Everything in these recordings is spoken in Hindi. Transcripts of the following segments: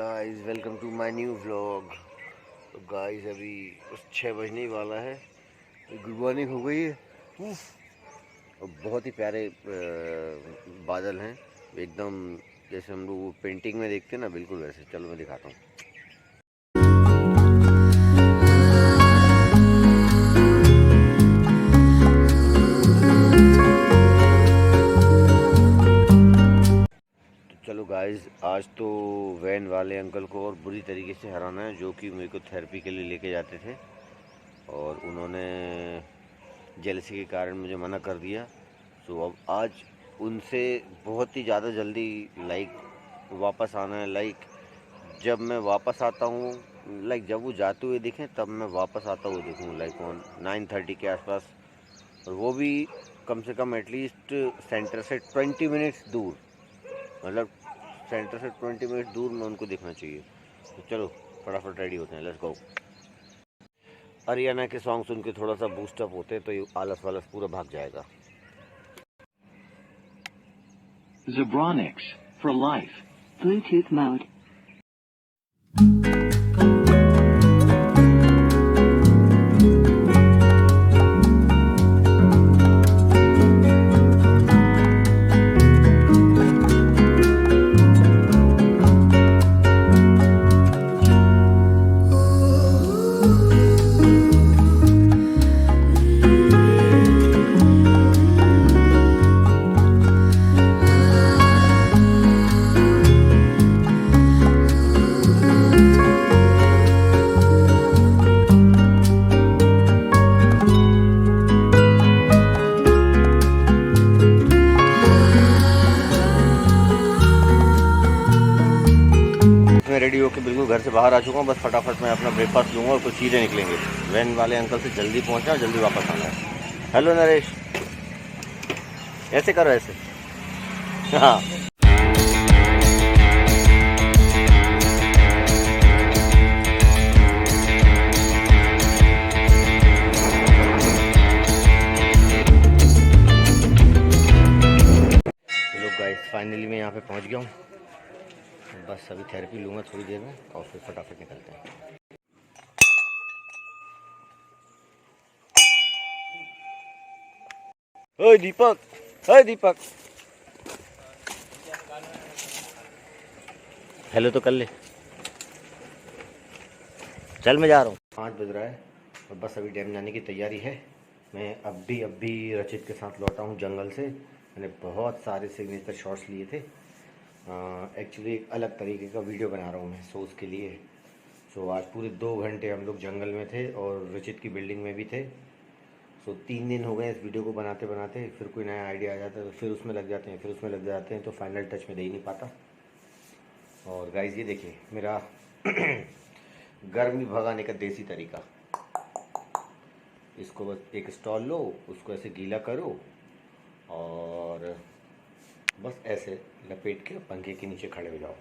Guys, welcome to my new vlog. तो गाइस अभी बस 6 बजने ही वाला है। गुड मॉर्निंग हो गई है। और बहुत ही प्यारे बादल हैं, एकदम जैसे हम लोग पेंटिंग में देखते हैं ना, बिल्कुल वैसे। चलो मैं दिखाता हूँ। चलो गाइस, आज तो वैन वाले अंकल को और बुरी तरीके से हराना है, जो कि मेरे को थेरेपी के लिए लेके जाते थे और उन्होंने जेलसी के कारण मुझे मना कर दिया। तो अब आज उनसे बहुत ही ज़्यादा जल्दी वापस आना है। जब मैं वापस आता हूँ, जब वो जाते हुए दिखें तब मैं वापस आता हुआ देखूँ, ऑन 9:30 के आसपास। और वो भी कम से कम एटलीस्ट सेंटर से 20 मिनट्स दूर, मतलब सेंटर से 20 मिनट दूर में उनको दिखना चाहिए। तो चलो फटाफट रेडी होते हैं, लेट्स गो। अरियाना के सॉन्ग सुन के थोड़ा सा बूस्टअप होते हैं तो ये आलस वालस पूरा भाग जाएगा। Zebronics for life. Bluetooth mode. Ready होकर बिल्कुल घर से बाहर आ चुका हूँ। बस फटाफट मैं अपना ब्रेकफास्ट लूँगा और कुछ चीज़ें निकलेंगे। वैन वाले अंकल से जल्दी पहुँचा, जल्दी वापस आना है। हेलो नरेश, ऐसे करो, ऐसे। हाँ, चलो गाइस, फाइनली मैं यहाँ पे पहुँच गया हूँ। बस अभी थेरेपी लूँगा थोड़ी देर में और फिर फटाफट निकलते हैं। ओए दीपक, ओए दीपक, हेलो तो कर ले। चल मैं जा रहा हूँ। 5 बज रहा है और बस अभी डैम जाने की तैयारी है। मैं अभी रचित के साथ लौटा हूँ जंगल से। मैंने बहुत सारे सिग्नेचर शॉट्स लिए थे। एक्चुअली एक अलग तरीके का वीडियो बना रहा हूँ मैं सोच के लिए। सो आज पूरे 2 घंटे हम लोग जंगल में थे और रचित की बिल्डिंग में भी थे। सो 3 दिन हो गए इस वीडियो को बनाते बनाते। फिर कोई नया आइडिया आ जाता है तो फिर उसमें लग जाते हैं, फिर उसमें लग जाते हैं, तो फाइनल टच में दे ही नहीं पाता। और गाइस ये देखिए मेरा गर्मी भगाने का देसी तरीका। इसको बस एक स्टॉल लो, उसको ऐसे गीला करो और बस ऐसे लपेट के पंखे के नीचे खड़े हो जाओ।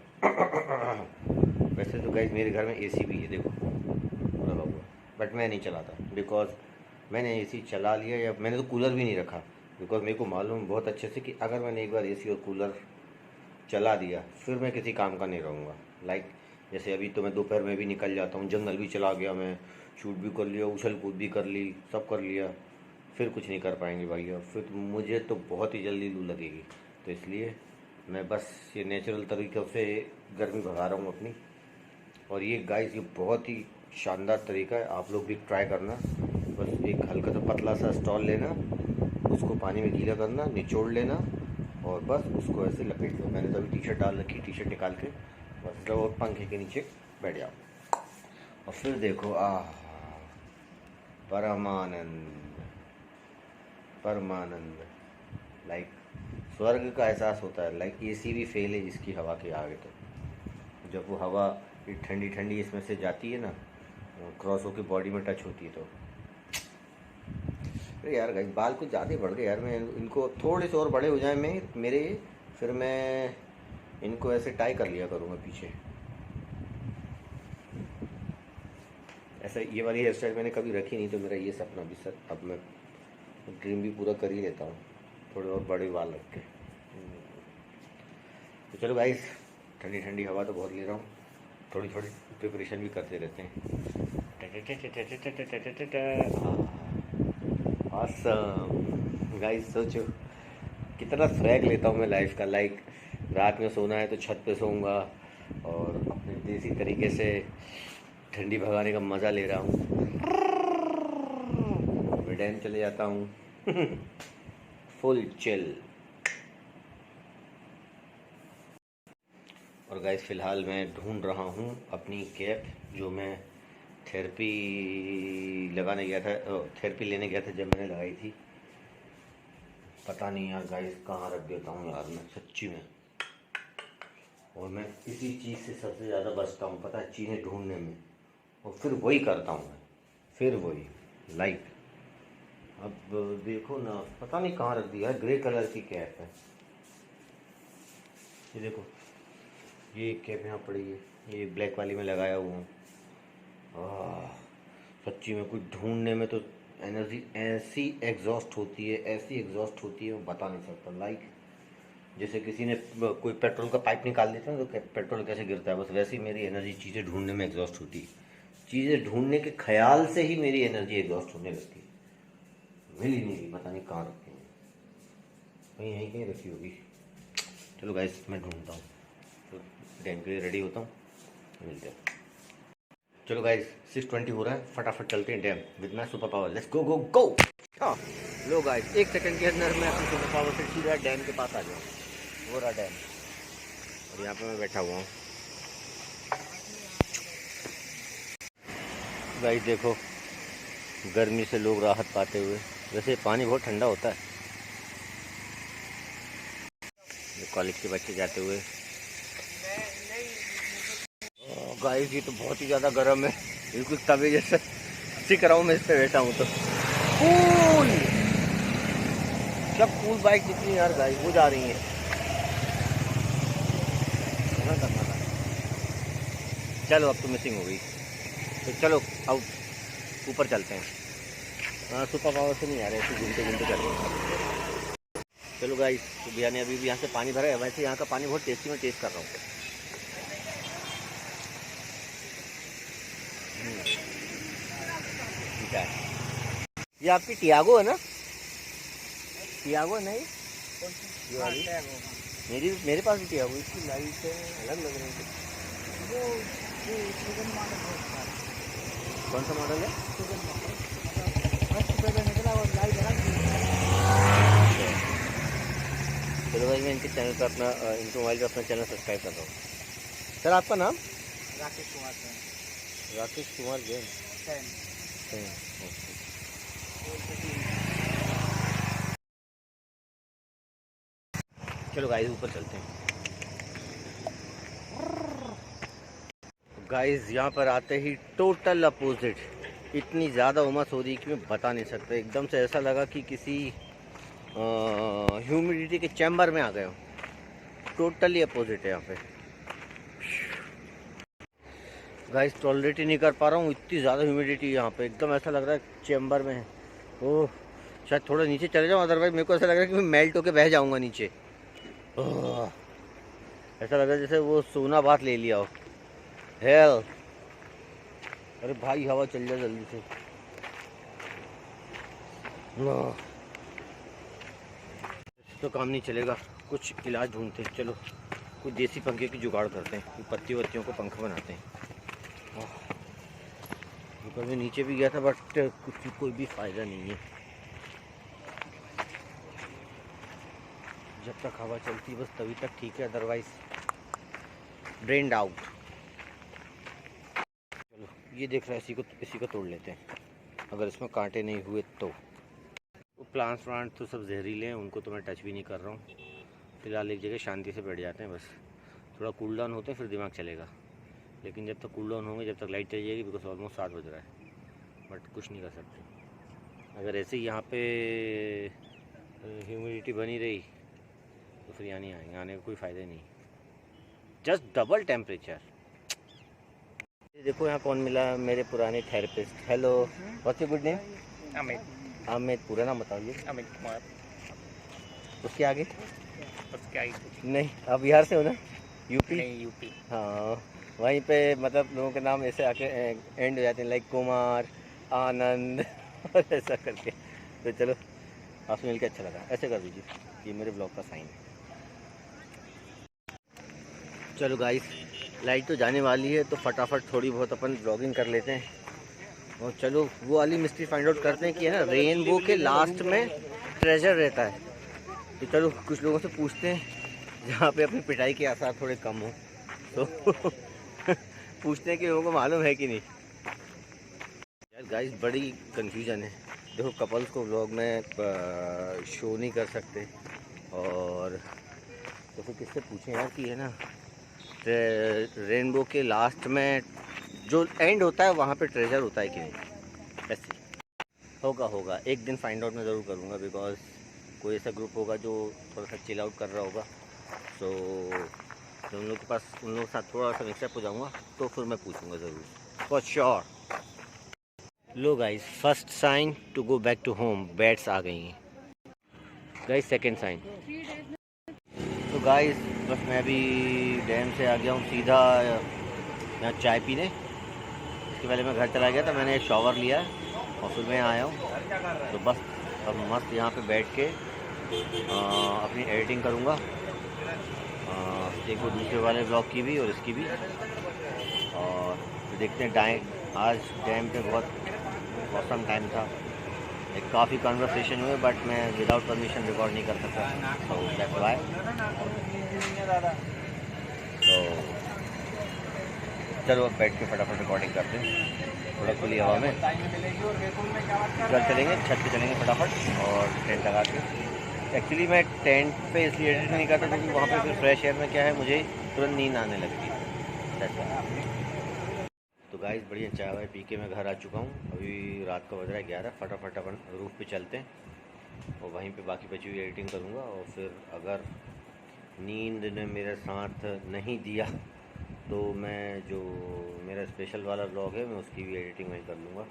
वैसे तो गाइस मेरे घर में एसी भी है, देखो लगा हुआ, बट मैं नहीं चलाता बिकॉज मैंने एसी चला लिया, या मैंने तो कूलर भी नहीं रखा बिकॉज मेरे को मालूम बहुत अच्छे से कि अगर मैंने एक बार एसी और कूलर चला दिया फिर मैं किसी काम का नहीं रहूँगा। जैसे अभी तो मैं दोपहर में भी निकल जाता हूँ, जंगल भी चला गया, मैं शूट भी कर लिया, उछल कूद भी कर ली, सब कर लिया, फिर कुछ नहीं कर पाएंगे भैया। फिर तो मुझे तो बहुत ही जल्दी लू लगेगी। तो इसलिए मैं बस ये नेचुरल तरीक़ों से गर्मी भगा रहा हूँ अपनी। और ये गाइस ये बहुत ही शानदार तरीका है, आप लोग भी ट्राई करना। बस एक हल्का सा पतला सा स्टॉल लेना, उसको पानी में गीला करना, निचोड़ लेना और बस उसको ऐसे लपेट लो। मैंने तो अभी टी शर्ट डाल रखी, टी शर्ट निकाल के बस लो पंखे के नीचे बैठ जाओ और फिर देखो परमानंद, परमानंद। स्वर्ग का एहसास होता है। एसी भी फेल है इसकी हवा के आगे। तो जब वो हवा ठंडी ठंडी इसमें से जाती है ना, क्रॉस होकर बॉडी में टच होती है तो अरे यार गाइस बाल कुछ ज़्यादा बढ़ गए यार। मैं इनको थोड़े से और बड़े हो जाए मेरे, फिर मैं इनको ऐसे टाई कर लिया करूँगा पीछे। ऐसा ये वाली हेयर स्टाइल मैंने कभी रखी नहीं, तो मेरा ये सपना भी सर अब मैं ड्रीम भी पूरा कर ही लेता हूँ, थोड़े और बड़े बाल रख के। तो चलो गाइस, ठंडी ठंडी हवा तो बहुत ले रहा हूँ थोड़ी थोड़ी प्रिपरेशन भी करते रहते हैं। ऑसम गाइस, सोचो कितना स्वैग लेता हूँ मैं लाइफ का। लाइक रात में सोना है तो छत पे सोऊंगा और अपने देसी तरीके से ठंडी भगाने का मज़ा ले रहा हूँ। मैं डैम चले जाता हूँ फुल चिल। और गाइस फ़िलहाल मैं ढूंढ रहा हूँ अपनी कैप, जो मैं थेरेपी लगाने गया था, थेरेपी लेने गया था जब मैंने लगाई थी। पता नहीं यार गाइस कहाँ रख देता हूँ यार मैं सच्ची में। और मैं इसी चीज़ से सबसे ज़्यादा बचता हूँ, पता है, चीज़ें ढूंढने में। और फिर वही करता हूँ मैं, फिर वही लाइक अब देखो ना, पता नहीं कहाँ रख दिया है। ग्रे कलर की कैप है ये, देखो ये कैप यहाँ पड़ी है, ये ब्लैक वाली में लगाया हुआ हूँ। सच्ची में कुछ ढूंढने में तो एनर्जी ऐसी एग्जॉस्ट होती है, ऐसी एग्जॉस्ट होती है, मैं बता नहीं सकता। लाइक जैसे किसी ने कोई पेट्रोल का पाइप निकाल देता है तो पेट्रोल कैसे गिरता है, बस वैसे ही मेरी एनर्जी चीज़ें ढूंढने में एग्जॉस्ट होती है। चीज़ें ढूंढने के ख्याल से ही मेरी एनर्जी एग्जॉस्ट होने लगती है। मिल ही नहीं रही, पता नहीं कहाँ रखी है, कहीं यहीं कहीं रखी होगी। चलो गाइस मैं ढूंढता हूँ, तो डैम के लिए रेडी होता हूँ, मिलते हैं। चलो गाइस 6:20 हो रहा है, फटाफट चलते हैं damn with my super power. Let's go go go. हाँ लो गाइस, 1 सेकंड के अंदर मैं अपनी सुपर पावर से सीधा डैम के पास आ गया। वो रहा डैम, और यहाँ पे मैं बैठा हुआ हूँ। गाइस देखो, गर्मी से लोग राहत पाते हुए। वैसे पानी बहुत ठंडा होता है। कॉलेज के बच्चे जाते हुए। गाइस ये तो बहुत ही ज़्यादा गर्म है, बिल्कुल तवे जैसे सिक रहा हूँ मैं इस पर बैठा हूँ तो। कूल, जब कूल बाइक जितनी यार गाइस वो जा रही है। चलो अब तो मिसिंग हो गई, तो चलो अब ऊपर चलते हैं। हाँ सुपर पावर से नहीं आ रहे, ऐसे घूमते घूमते चल रहे। चलो गाइस, तो भैया ने अभी भी यहाँ से पानी भरा है। वैसे यहाँ का पानी बहुत टेस्टी, मैं टेस्ट कर रहा हूँ। ठीक है, ये आपकी टियागो है ना? टियागो नहीं, ये वाली मेरे पास भी टियागो, इसकी लाइट अलग लग रही है। कौन सा मॉडल है? चलो भाई मैं इनके चैनल पर अपना इनके मोबाइल पर अपना चैनल सब्सक्राइब कर रहा हूँ। सर आपका नाम? राकेश कुमार जैन। राकेश कुमार जैन। चलो गाइस ऊपर चलते हैं। गाइस यहाँ पर आते ही टोटल अपोजिट, इतनी ज़्यादा उमस हो रही कि मैं बता नहीं सकता। एकदम से ऐसा लगा कि किसी ह्यूमिडिटी के चैम्बर में आ गए हो। टोटली अपोजिट है यहाँ पे। गाइस टॉलरेट ही नहीं कर पा रहा हूँ, इतनी ज़्यादा ह्यूमिडिटी यहाँ पे। एकदम ऐसा लग रहा है चैम्बर में है। ओह शायद थोड़ा नीचे चले जाऊँ, अदरवाइज मेरे को ऐसा लग रहा है कि मैं मेल्ट होके बह जाऊँगा नीचे। ऐसा लग रहा है जैसे वो सोना बात ले लिया हो। हेल, अरे भाई हवा चल जाए जल्दी से। तो काम नहीं चलेगा, कुछ इलाज ढूंढते हैं। चलो कुछ देसी पंखे की जुगाड़ करते हैं, पत्ती वत्तियों को पंखा बनाते हैं। ऊपर में नीचे भी गया था बट कुछ कोई भी फ़ायदा नहीं है। जब तक हवा चलती है बस तभी तक ठीक है, अदरवाइज ड्रेन्ड आउट। चलो ये देख रहा है, इसी को तोड़ लेते हैं, अगर इसमें कांटे नहीं हुए तो। वो प्लांट तो सब जहरीले हैं, उनको तो मैं टच भी नहीं कर रहा हूँ। फ़िलहाल एक जगह शांति से बैठ जाते हैं, बस थोड़ा कूल डाउन होते हैं फिर दिमाग चलेगा। लेकिन जब तक कूल डाउन होंगे, जब तक लाइट चल जाएगी, बिकॉज ऑलमोस्ट 7 बज रहा है, बट कुछ नहीं कर सकते। अगर ऐसे ही यहाँ पे ह्यूमिडिटी बनी रही तो फिर यहाँ नहीं आएंगे, आने का कोई फ़ायदा नहीं। Just double temperature. देखो यहाँ कौन मिला, मेरे पुराने therapist. Hello, what's your good name? Amit. Amit, पूरा नाम बताइए। अमित कुमार। उसके आगे नहीं, आप बिहार से हो ना? यूपी? नहीं यूपी। हाँ वहीं पे मतलब लोगों के नाम ऐसे आके एंड हो जाते हैं, लाइक कुमार, आनंद और ऐसा करके। तो चलो आपसे मिलकर अच्छा लगा, ऐसे कर दीजिए, ये मेरे ब्लॉग का साइन है। चलो गाइस, लाइट तो जाने वाली है, तो फटाफट थोड़ी बहुत अपन ब्लॉगिंग कर लेते हैं। और चलो वो वाली मिस्ट्री फाइंड आउट करते हैं कि है ना, रेनबो के लास्ट में ट्रेजर रहता है। तो चलो कुछ लोगों से पूछते हैं जहाँ पे अपनी पिटाई के आसार थोड़े कम हो, तो पूछते हैं कि लोगों को मालूम है कि नहीं। यार गाइस, बड़ी कंफ्यूजन है। देखो, कपल्स को व्लॉग में शो नहीं कर सकते, और तो फिर किससे पूछें यार कि है ना, रेनबो के लास्ट में जो एंड होता है वहाँ पे ट्रेजर होता है कि नहीं। ऐसे होगा एक दिन फाइंड आउट मैं ज़रूर करूँगा, बिकॉज कोई ऐसा ग्रुप होगा जो थोड़ा सा चिल आउट कर रहा होगा। सो तो उन लोग के पास, उन लोगों के साथ थोड़ा सा मिक्सअप हो जाऊँगा, तो फिर मैं पूछूँगा ज़रूर, फॉर श्योर। लो guys, first sign to go back to home, bats आ गई हैं। Guys second sign. तो गाइस बस मैं अभी डैम से आ गया हूँ सीधा यहाँ चाय पीने। इसके पहले मैं घर चला गया था, मैंने एक शॉवर लिया और फिर मैं आया हूँ। तो बस अब मस्त यहाँ पे बैठ के अपनी एडिटिंग करूँगा, एक वो दूसरे वाले ब्लॉग की भी और इसकी भी। और तो देखते हैं, आज डैम पे बहुत मौसम टाइम था, एक काफ़ी कन्वर्सेशन हुए, बट मैं विदाउट परमिशन रिकॉर्ड नहीं कर सकता, तो दैट्स व्हाई। तो चलो अब बैठ के फटाफट रिकॉर्डिंग करते हैं, थोड़ा खुली हवा में। घर चलेंगे, छत पे चलेंगे फटाफट और टेंट लगा के। एक्चुअली मैं टेंट पे इसलिए एडिट नहीं करता क्योंकि वहाँ पे फिर फ्रेश एयर में क्या है, मुझे तुरंत नींद आने लगती है। तो गाइस, बढ़िया चाय वाय पी के मैं घर आ चुका हूँ। अभी रात का बज रहा है 11। फटाफट अपन रूफ पे चलते हैं और वहीं पे बाकी बची हुई एडिटिंग करूँगा। और फिर अगर नींद ने मेरा साथ नहीं दिया तो मैं जो मेरा स्पेशल वाला ब्लॉग है, मैं उसकी भी एडिटिंग वहीं कर लूँगा।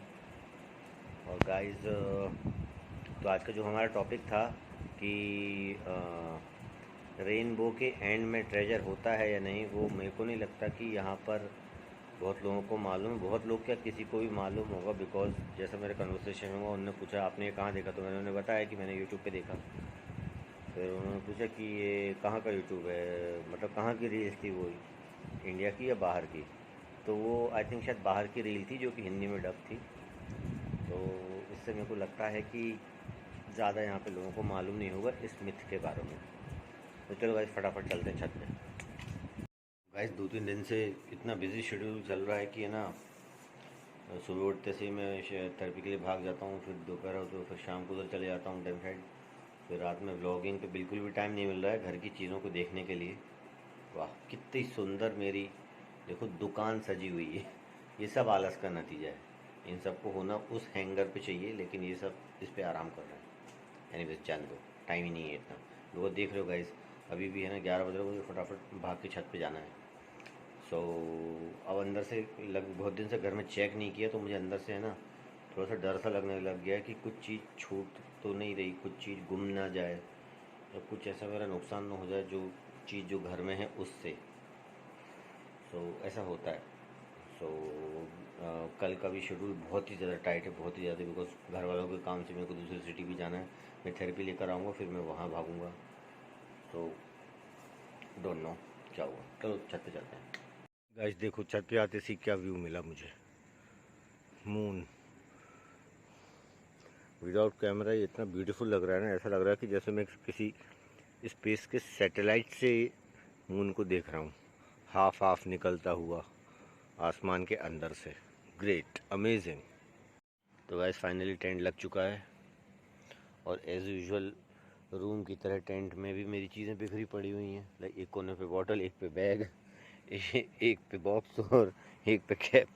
और गाइस, तो आज का जो हमारा टॉपिक था कि रेनबो के एंड में ट्रेजर होता है या नहीं, वो मेरे को नहीं लगता कि यहाँ पर बहुत लोगों को मालूम, बहुत लोग क्या किसी को भी मालूम होगा, बिकॉज जैसा मेरे कन्वर्सेशन हुआ, उन्होंने पूछा आपने ये कहाँ देखा, तो मैंने उन्हें बताया कि मैंने यूट्यूब पे देखा। फिर उन्होंने पूछा कि ये कहाँ का यूट्यूब है, मतलब कहाँ की रील्स थी वो, इंडिया की या बाहर की। तो वो आई थिंक शायद बाहर की रील थी जो कि हिंदी में डब थी। तो इससे मेरे को लगता है कि ज़्यादा यहाँ पे लोगों को मालूम नहीं होगा इस मिथ के बारे में। तो चलो गाइस फटाफट चलते हैं छत पे। गाइस 2-3 दिन से इतना बिजी शेड्यूल चल रहा है कि है ना, सुबह उठते से ही मैं थेरेपी के लिए भाग जाता हूँ, फिर दोपहर हो तो फिर शाम को उधर चले जाता हूँ डैम साइड, फिर रात में व्लॉगिंग पे बिल्कुल भी टाइम नहीं मिल रहा है घर की चीज़ों को देखने के लिए। वाह कितनी सुंदर मेरी देखो दुकान सजी हुई है। ये सब आलस का नतीजा है, इन सबको होना उस हैंगर पे चाहिए, लेकिन ये सब इस पे आराम कर रहे हैं। एनीवेज जान दो, टाइम ही नहीं है इतना। लोग देख रहे हो गाइस, अभी भी है ना 11 बज रहे, मुझे फटाफट भाग के छत पे जाना है। सो अब अंदर से बहुत दिन से घर में चेक नहीं किया, तो मुझे अंदर से है ना थोड़ा सा डर सा लगने लग गया कि कुछ चीज़ छूट तो नहीं रही, कुछ चीज़ गुम ना जाए, या कुछ ऐसा मेरा नुकसान ना हो जाए जो चीज़ जो घर में है उससे। सो ऐसा होता है। सो कल का भी शेड्यूल बहुत ही ज़्यादा टाइट है, बहुत ही ज़्यादा, बिकॉज घर वालों के काम से मेरे को दूसरी सिटी भी जाना है। मैं थेरेपी लेकर आऊँगा, फिर मैं वहाँ भागूँगा। तो डोंट नो क्या हुआ। चलो छत पे चलते हैं। गाइस देखो, छत पे आते सी क्या व्यू मिला मुझे, मून विदाउट कैमरा। ये इतना ब्यूटीफुल लग रहा है ना, ऐसा लग रहा है कि जैसे मैं किसी स्पेस के सैटेलाइट से मून को देख रहा हूँ, हाफ हाफ निकलता हुआ आसमान के अंदर से। Great, amazing. तो गाइस फाइनली टेंट लग चुका है, और एज़ यूजुअल रूम की तरह टेंट में भी मेरी चीज़ें बिखरी पड़ी हुई हैं। लाइक एक कोने पे बॉटल, एक पे बैग, एक पे बॉक्स और एक पे कैप।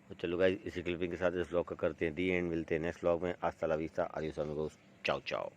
तो चलो गाइस, इसी क्लिपिंग के साथ इस व्लॉग का करते हैं दी एंड। मिलते हैं नेक्स्ट व्लॉग में। आज तला विस्ता, आदियोस अमिगोस, चाओ चाओ।